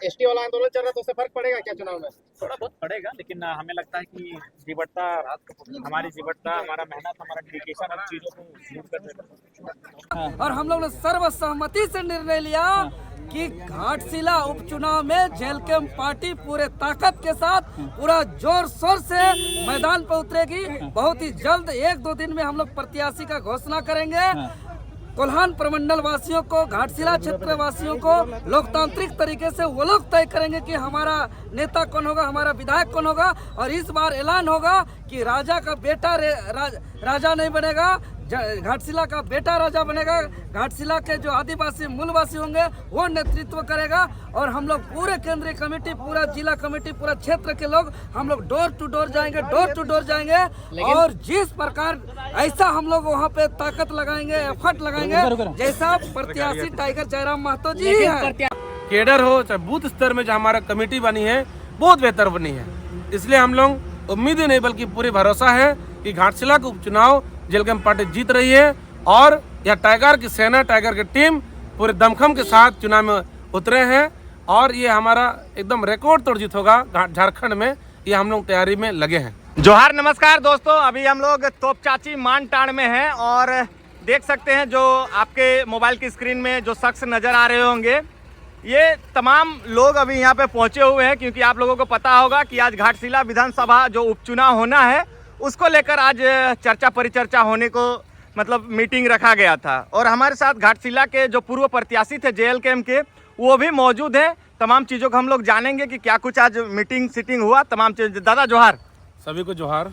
ST वाला आंदोलन चल रहा है तो उससे फर्क पड़ेगा क्या चुनाव में? थोड़ा बहुत पड़ेगा, लेकिन हमें लगता है कि जीवटता, हमारी जीवटता, हमारा मेहनत, हमारा डेडिकेशन अब चीज़ों को दूर कर देगा। और हम लोग ने सर्वसम्मति से निर्णय लिया कि घाटशिला उपचुनाव में जेएलकेएम पार्टी पूरे ताकत के साथ पूरा जोर शोर से मैदान पर उतरेगी। बहुत ही जल्द 1-2 दिन में हम लोग प्रत्याशी का घोषणा करेंगे। कोल्हान प्रमंडल वासियों को, घाटशिला क्षेत्र वासियों को लोकतांत्रिक तरीके से वो लोग तय करेंगे कि हमारा नेता कौन होगा, हमारा विधायक कौन होगा। और इस बार ऐलान होगा कि राजा का बेटा राजा नहीं बनेगा, घाटशिला का बेटा राजा बनेगा। घाटशिला के जो आदिवासी मूलवासी होंगे वो नेतृत्व करेगा। और हम लोग पूरे केंद्रीय कमेटी, पूरा जिला कमेटी, पूरा क्षेत्र के लोग हम लोग डोर टू डोर जाएंगे। और जिस प्रकार ऐसा हम लोग वहाँ पे ताकत लगाएंगे, एफर्ट लगाएंगे, जैसा प्रत्याशी टाइगर जयराम महतो जी है। केडर हो चाहे बूथ स्तर में जो हमारा कमेटी बनी है बहुत बेहतर बनी है। इसलिए हम लोग उम्मीद ही नहीं बल्कि पूरी भरोसा है कि घाटशिला का उपचुनाव जेएलकेएम पार्टी जीत रही है। और यह टाइगर की सेना, टाइगर की टीम पूरे दमखम के साथ चुनाव में उतरे हैं। और ये हमारा एकदम रिकॉर्ड तोड़ जीत होगा झारखंड में। ये हम लोग तैयारी में लगे हैं। जोहार, नमस्कार दोस्तों। अभी हम लोग तोपचाची मानटाण में हैं और देख सकते हैं जो आपके मोबाइल की स्क्रीन में जो शख्स नज़र आ रहे होंगे, ये तमाम लोग अभी यहाँ पे पहुँचे हुए हैं। क्योंकि आप लोगों को पता होगा कि आज घाटशिला विधानसभा जो उपचुनाव होना है उसको लेकर आज चर्चा परिचर्चा होने को मतलब मीटिंग रखा गया था। और हमारे साथ घाटशिला के जो पूर्व प्रत्याशी थे जेएलकेएम के, वो भी मौजूद हैं। तमाम चीज़ों को हम लोग जानेंगे कि क्या कुछ आज मीटिंग सीटिंग हुआ, तमाम चीज़। दादा जोहार। सभी को जोहार।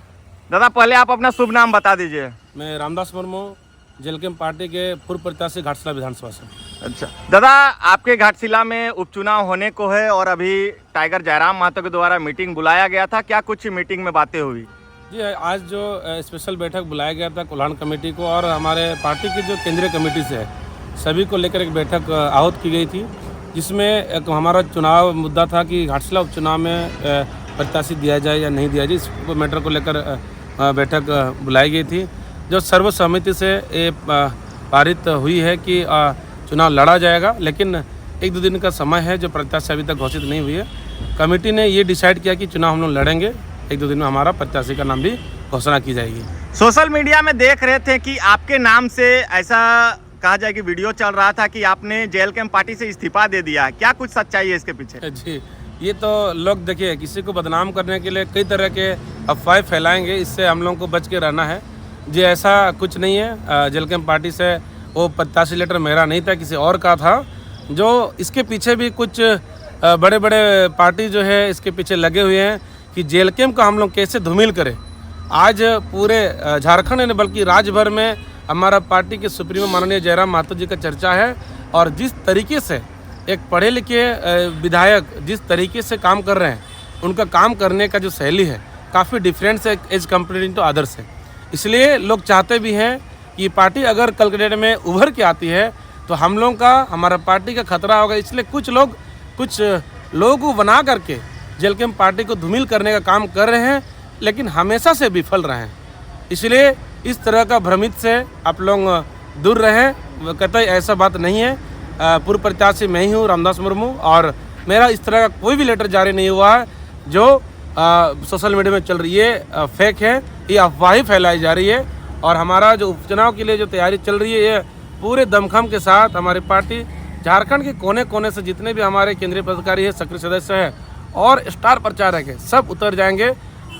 दादा पहले आप अपना शुभ नाम बता दीजिए। मैं रामदास मुर्मू, जेएलकेएम पार्टी के पूर्व प्रत्याशी घाटशिला विधानसभा से। अच्छा दादा, आपके घाटशिला में उपचुनाव होने को है और अभी टाइगर जयराम महतो के द्वारा मीटिंग बुलाया गया था, क्या कुछ मीटिंग में बातें हुई? जी, आज जो स्पेशल बैठक बुलाया गया था कोल्हान कमेटी को और हमारे पार्टी की जो केंद्रीय कमेटी से है, सभी को लेकर एक बैठक आहूत की गई थी। जिसमें एक हमारा चुनाव मुद्दा था कि घाटशिला उपचुनाव में प्रत्याशी दिया जाए या नहीं दिया जाए, इस मैटर को लेकर बैठक बुलाई गई थी। जो सर्वसम्मति से ये पारित हुई है कि चुनाव लड़ा जाएगा। लेकिन 1-2 दिन का समय है, जो प्रत्याशी अभी तक घोषित नहीं हुई है। कमेटी ने ये डिसाइड किया कि चुनाव हम लोग लड़ेंगे, 1-2 दिन में हमारा प्रत्याशी का नाम भी घोषणा की जाएगी। सोशल मीडिया में देख रहे थे कि आपके नाम से ऐसा कहा जाए कि वीडियो चल रहा था कि आपने जेएलकेएम पार्टी से इस्तीफा दे दिया, क्या कुछ सच्चाई है इसके पीछे? जी, ये तो लोग देखिए किसी को बदनाम करने के लिए कई तरह के अफवाह फैलाएंगे, इससे हम लोग को बच के रहना है। जी, ऐसा कुछ नहीं है। जेएलकेएम पार्टी से वो प्रत्याशी लेटर मेरा नहीं था, किसी और का था। जो इसके पीछे भी कुछ बड़े बड़े पार्टी जो है इसके पीछे लगे हुए हैं कि जेएलकेएम का हम लोग कैसे धूमिल करें। आज पूरे झारखंड में बल्कि राज्य भर में हमारा पार्टी के सुप्रीमो माननीय जयराम महतो जी का चर्चा है। और जिस तरीके से एक पढ़े लिखे विधायक जिस तरीके से काम कर रहे हैं, उनका काम करने का जो शैली है काफ़ी डिफरेंट है एज कम्पेयरिंग टू अदर्स है। इसलिए लोग चाहते भी हैं कि पार्टी अगर कल के डेट में उभर के आती है तो हम लोग का, हमारा पार्टी का खतरा होगा। इसलिए कुछ लोगों को बना करके जेएलकेएम पार्टी को धूमिल करने का काम कर रहे हैं, लेकिन हमेशा से विफल रहे हैं। इसलिए इस तरह का भ्रमित से आप लोग दूर रहें। कतई ऐसा बात नहीं है। पूर्व प्रत्याशी मैं ही हूँ, रामदास मुर्मू, और मेरा इस तरह का कोई भी लेटर जारी नहीं हुआ है जो सोशल मीडिया में चल रही है। फेक है, ये अफवाही फैलाई जा रही है। और हमारा जो उपचुनाव के लिए जो तैयारी चल रही है, ये पूरे दमखम के साथ हमारी पार्टी झारखंड के कोने कोने से जितने भी हमारे केंद्रीय पदाधिकारी है, सक्रिय सदस्य हैं और स्टार प्रचारक है, सब उतर जाएंगे।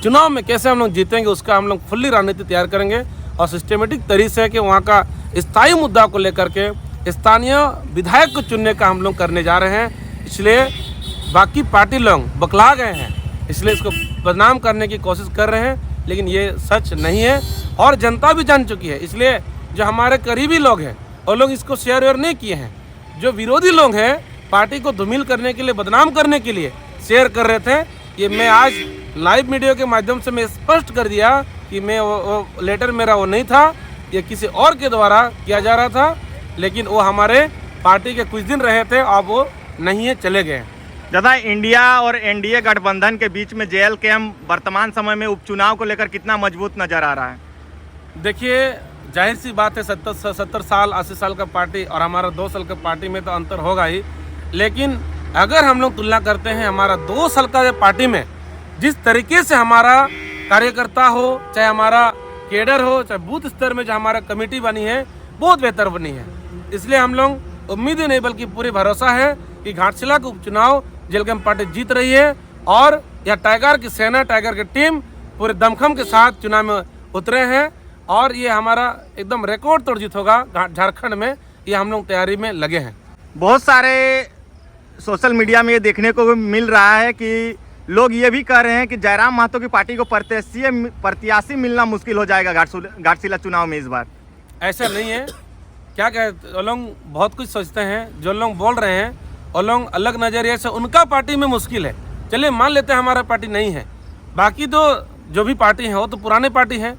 चुनाव में कैसे हम लोग जीतेंगे उसका हम लोग फुल्ली रणनीति तैयार करेंगे। और सिस्टमेटिक तरीके से कि वहाँ का स्थायी मुद्दा को लेकर के स्थानीय विधायक को चुनने का हम लोग करने जा रहे हैं। इसलिए बाकी पार्टी लोग बकला गए हैं, इसलिए इसको बदनाम करने की कोशिश कर रहे हैं, लेकिन ये सच नहीं है और जनता भी जान चुकी है। इसलिए जो हमारे करीबी लोग हैं वो लोग इसको शेयर वेयर नहीं किए हैं। जो विरोधी लोग हैं पार्टी को धूमिल करने के लिए, बदनाम करने के लिए शेयर कर रहे थे, ये मैं आज लाइव मीडिया के माध्यम से मैं स्पष्ट कर दिया कि मैं वो लेटर मेरा वो नहीं था, ये किसी और के द्वारा किया जा रहा था। लेकिन वो हमारे पार्टी के कुछ दिन रहे थे, अब वो नहीं है, चले गए। दादा, इंडिया और एनडीए गठबंधन के बीच में जेएलकेएम वर्तमान समय में उपचुनाव को लेकर कितना मजबूत नजर आ रहा है? देखिए, जाहिर सी बात है 70 साल 80 साल का पार्टी और हमारा 2 साल का पार्टी में तो अंतर होगा ही। लेकिन अगर हम लोग तुलना करते हैं हमारा 2 साल का पार्टी में जिस तरीके से हमारा कार्यकर्ता हो, चाहे हमारा केडर हो, चाहे बूथ स्तर में जो हमारा कमेटी बनी है, बहुत बेहतर बनी है। इसलिए हम लोग उम्मीद ही नहीं बल्कि पूरी भरोसा है कि घाटशिला का उपचुनाव जेलकैंप पार्टी जीत रही है और यह टाइगर की सेना, टाइगर की टीम पूरे दमखम के साथ चुनाव में उतरे हैं और ये हमारा एकदम रिकॉर्ड तोड़ जीत होगा झारखंड में। ये हम लोग तैयारी में लगे हैं। बहुत सारे सोशल मीडिया में ये देखने को मिल रहा है कि लोग ये भी कह रहे हैं कि जयराम महतो की पार्टी को प्रत्याशी मिलना मुश्किल हो जाएगा घाटशिला चुनाव में इस बार। ऐसा नहीं है। क्या कहते वो लोग बहुत कुछ सोचते हैं, जो लोग बोल रहे हैं वो लोग अलग नज़रिए से, उनका पार्टी में मुश्किल है। चलिए मान लेते हैं हमारा पार्टी नहीं है, बाकी तो जो भी पार्टी है वो तो पुराने पार्टी है।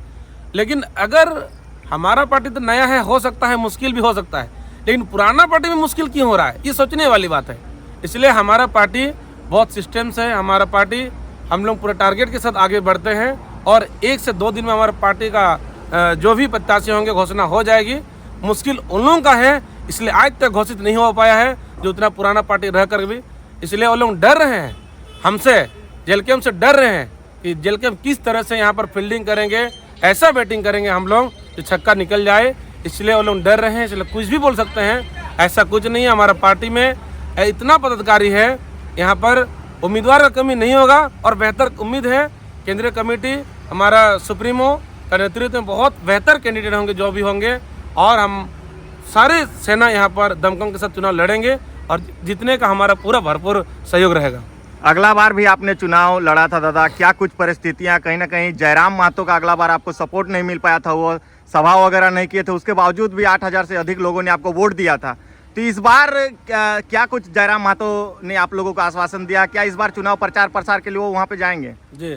लेकिन अगर हमारा पार्टी तो नया है, हो सकता है मुश्किल भी हो सकता है, लेकिन पुराना पार्टी में मुश्किल क्यों हो रहा है, ये सोचने वाली बात है। इसलिए हमारा पार्टी बहुत सिस्टम से, हमारा पार्टी हम लोग पूरे टारगेट के साथ आगे बढ़ते हैं और 1 से 2 दिन में हमारा पार्टी का जो भी प्रत्याशी होंगे घोषणा हो जाएगी। मुश्किल उन लोगों का है, इसलिए आज तक घोषित नहीं हो पाया है जो उतना पुराना पार्टी रह कर भी। इसलिए वो लोग डर रहे हैं हमसे, जेलकैंप से डर रहे हैं कि जेलकैंप किस तरह से यहाँ पर फील्डिंग करेंगे, ऐसा बैटिंग करेंगे हम लोग जो छक्का निकल जाए। इसलिए वो लोग डर रहे हैं, इसलिए कुछ भी बोल सकते हैं, ऐसा कुछ नहीं है। हमारा पार्टी में इतना पदाधिकारी है, यहाँ पर उम्मीदवार का कमी नहीं होगा और बेहतर उम्मीद है। केंद्रीय कमेटी हमारा सुप्रीमो का नेतृत्व में बहुत बेहतर कैंडिडेट होंगे जो भी होंगे और हम सारे सेना यहाँ पर दमखम के साथ चुनाव लड़ेंगे और जीतने का हमारा पूरा भरपूर सहयोग रहेगा। अगला बार भी आपने चुनाव लड़ा था दादा, क्या कुछ परिस्थितियां, कहीं ना कहीं जयराम महतो का अगला बार आपको सपोर्ट नहीं मिल पाया था, वो सभा वगैरह नहीं किए थे, उसके बावजूद भी 8000 से अधिक लोगों ने आपको वोट दिया था। तो इस बार क्या कुछ जयराम महतो ने आप लोगों को आश्वासन दिया, क्या इस बार चुनाव प्रचार प्रसार के लिए वो वहाँ पे जाएंगे? जी,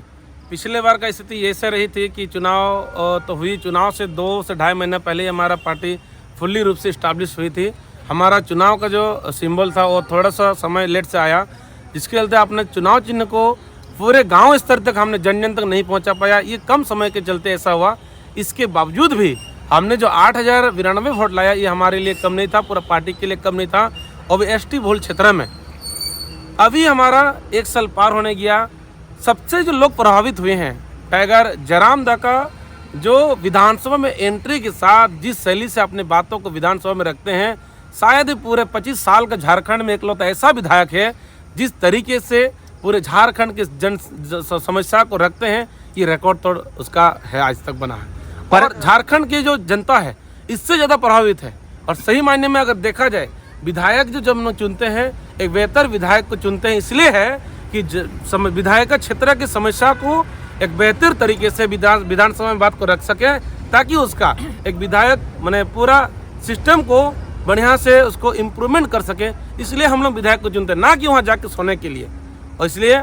पिछले बार का स्थिति ऐसे रही थी कि चुनाव तो हुई, चुनाव से 2 से ढाई महीने पहले हमारा पार्टी फुल्ली रूप से इस्टाब्लिश हुई थी। हमारा चुनाव का जो सिंबल था वो थोड़ा सा समय लेट से आया, जिसके चलते अपने चुनाव चिन्ह को पूरे गांव स्तर तक हमने जन जन तक नहीं पहुंचा पाया। ये कम समय के चलते ऐसा हुआ। इसके बावजूद भी हमने जो 8092 वोट लाया, ये हमारे लिए कम नहीं था, पूरा पार्टी के लिए कम नहीं था। और भी एसटी बहुल क्षेत्र में अभी हमारा 1 साल पार होने गया। सबसे जो लोग प्रभावित हुए हैं, टाइगर जयराम दा का जो विधानसभा में एंट्री के साथ जिस शैली से अपने बातों को विधानसभा में रखते हैं, शायद ही पूरे 25 साल का झारखंड में एकलौता ऐसा विधायक है जिस तरीके से पूरे झारखंड के जन समस्या को रखते हैं। ये रिकॉर्ड तोड़ उसका है, आज तक बना है। और झारखंड की जो जनता है इससे ज़्यादा प्रभावित है। और सही मायने में अगर देखा जाए, विधायक जो जब हम चुनते हैं, एक बेहतर विधायक को चुनते हैं इसलिए है कि विधायक क्षेत्र की समस्या को एक बेहतर तरीके से विधानसभा में बात को रख सके, ताकि उसका एक विधायक माने पूरा सिस्टम को बढ़िया से उसको इम्प्रूवमेंट कर सके। इसलिए हम लोग विधायक को चुनते हैं, ना कि वहाँ जाके सोने के लिए। और इसलिए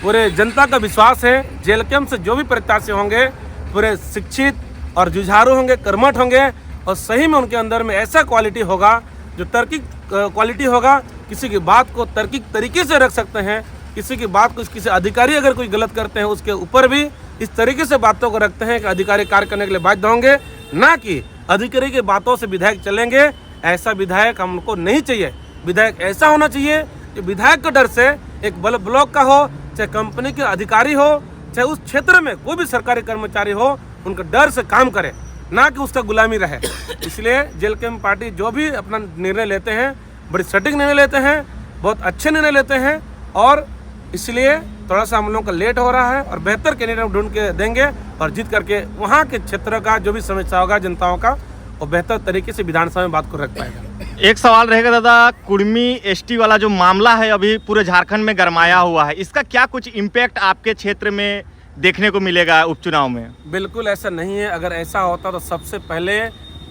पूरे जनता का विश्वास है, जेलकैंप से जो भी प्रत्याशी होंगे पूरे शिक्षित और जुझारू होंगे, कर्मठ होंगे और सही में उनके अंदर में ऐसा क्वालिटी होगा जो तार्किक क्वालिटी होगा। किसी की बात को तार्किक तरीके से रख सकते हैं, किसी की बात को, किसी अधिकारी अगर कोई गलत करते हैं उसके ऊपर भी इस तरीके से बातों को रखते हैं कि अधिकारी कार्य करने के लिए बाध्य होंगे, ना कि अधिकारी की बातों से विधायक चलेंगे। ऐसा विधायक हमको नहीं चाहिए। विधायक ऐसा होना चाहिए कि विधायक के डर से, एक ब्लॉक का हो, चाहे कंपनी के अधिकारी हो, चाहे उस क्षेत्र में कोई भी सरकारी कर्मचारी हो, उनका डर से काम करे, ना कि उसका गुलामी रहे। इसलिए जेलकैंप पार्टी जो भी अपना निर्णय लेते हैं, बड़ी सटीक निर्णय लेते हैं, बहुत अच्छे निर्णय लेते हैं और इसलिए थोड़ा सा हम लोगों का लेट हो रहा है और बेहतर कैंडिडेट ढूंढ के देंगे और जीत करके वहाँ के क्षेत्र का जो भी समस्या होगा जनताओं का, वो बेहतर तरीके से विधानसभा में बात को रख पाएगा। एक सवाल रहेगा दादा, कुर्मी एसटी वाला जो मामला है अभी पूरे झारखंड में गरमाया हुआ है, इसका क्या कुछ इम्पैक्ट आपके क्षेत्र में देखने को मिलेगा उपचुनाव में? बिल्कुल ऐसा नहीं है। अगर ऐसा होता तो सबसे पहले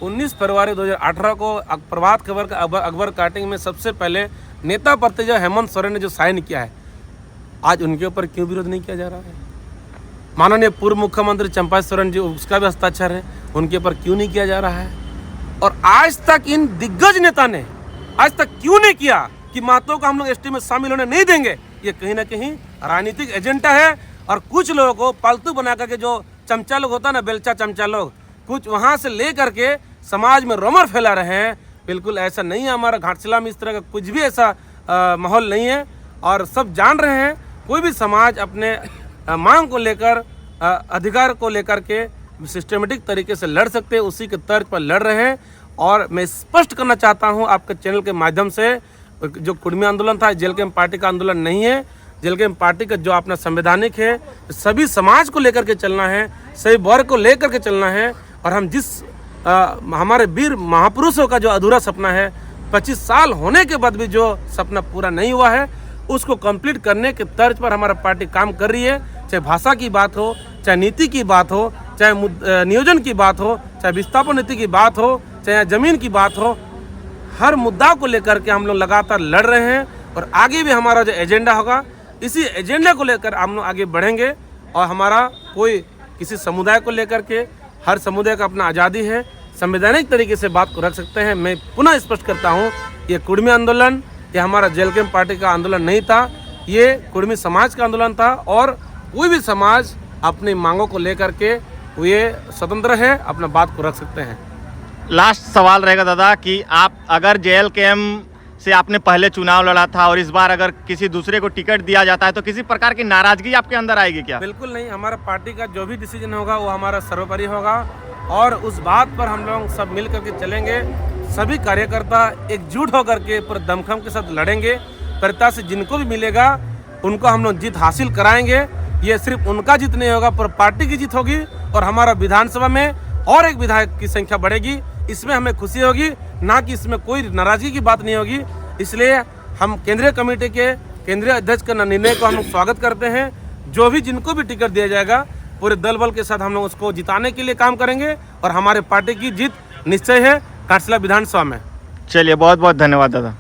19 फरवरी 2018 को प्रभात खबर का अखबार काटिंग में सबसे पहले नेता प्रतिनिधि हेमंत सोरेन ने जो साइन किया है, आज उनके ऊपर क्यों विरोध नहीं किया जा रहा है? माननीय पूर्व मुख्यमंत्री चंपा सोरेन जी, उसका भी हस्ताक्षर है, उनके ऊपर क्यों नहीं किया जा रहा है? और आज तक इन दिग्गज नेता ने आज तक क्यों नहीं किया कि महतो को हम लोग एसटी में शामिल होने नहीं देंगे? ये कहीं ना कहीं राजनीतिक एजेंडा है और कुछ लोगों को पालतू बना करके, जो चमचा लोग होता है ना, बेलचा चमचा लोग, कुछ वहाँ से ले करके समाज में रोमर फैला रहे हैं। बिल्कुल ऐसा नहीं है। हमारा घाटशिला में इस तरह का कुछ भी ऐसा माहौल नहीं है और सब जान रहे हैं कोई भी समाज अपने मांग को लेकर अधिकार को लेकर के सिस्टमेटिक तरीके से लड़ सकते हैं, उसी के तर्ज पर लड़ रहे हैं। और मैं स्पष्ट करना चाहता हूं आपके चैनल के माध्यम से, जो कुर्मी आंदोलन था जेल कैंप पार्टी का आंदोलन नहीं है। जेल कैंप पार्टी का जो अपना संवैधानिक है, सभी समाज को लेकर के चलना है, सभी वर्ग को लेकर के चलना है। और हम जिस हमारे वीर महापुरुषों का जो अधूरा सपना है, 25 साल होने के बाद भी जो सपना पूरा नहीं हुआ है, उसको कंप्लीट करने के तर्ज पर हमारा पार्टी काम कर रही है। चाहे भाषा की बात हो, चाहे नीति की बात हो, चाहे नियोजन की बात हो, चाहे विस्थापन नीति की बात हो, चाहे ज़मीन की बात हो, हर मुद्दा को लेकर के हम लोग लगातार लड़ रहे हैं। और आगे भी हमारा जो एजेंडा होगा, इसी एजेंडे को लेकर हम लोग आगे बढ़ेंगे। और हमारा कोई किसी समुदाय को लेकर के, हर समुदाय का अपना आज़ादी है, संवैधानिक तरीके से बात को रख सकते हैं। मैं पुनः स्पष्ट करता हूँ, ये कुर्मी आंदोलन, ये हमारा जेल कैंप पार्टी का आंदोलन नहीं था, ये कुर्मी समाज का आंदोलन था। और कोई भी समाज अपनी मांगों को लेकर के ये स्वतंत्र है, अपना बात को रख सकते हैं। लास्ट सवाल रहेगा दादा कि आप अगर जेल कैंप से आपने पहले चुनाव लड़ा था और इस बार अगर किसी दूसरे को टिकट दिया जाता है तो किसी प्रकार की नाराजगी आपके अंदर आएगी क्या? बिल्कुल नहीं, हमारा पार्टी का जो भी डिसीजन होगा वो हमारा सर्वोपरि होगा और उस बात पर हम लोग सब मिल करके चलेंगे। सभी कार्यकर्ता एकजुट होकर के पूरे दमखम के साथ लड़ेंगे। प्रत्याशी जिनको भी मिलेगा उनको हम लोग जीत हासिल कराएंगे। ये सिर्फ उनका जीत नहीं होगा, पूरी पार्टी की जीत होगी। और हमारा विधानसभा में और एक विधायक की संख्या बढ़ेगी, इसमें हमें खुशी होगी, ना कि इसमें कोई नाराजगी की बात नहीं होगी। इसलिए हम केंद्रीय कमेटी के केंद्रीय अध्यक्ष का निर्णय को हम लोग स्वागत करते हैं। जो भी जिनको भी टिकट दिया जाएगा, पूरे दल बल के साथ हम लोग उसको जिताने के लिए काम करेंगे और हमारे पार्टी की जीत निश्चय है घाटशिला विधानसभा में। चलिए, बहुत बहुत धन्यवाद दादा।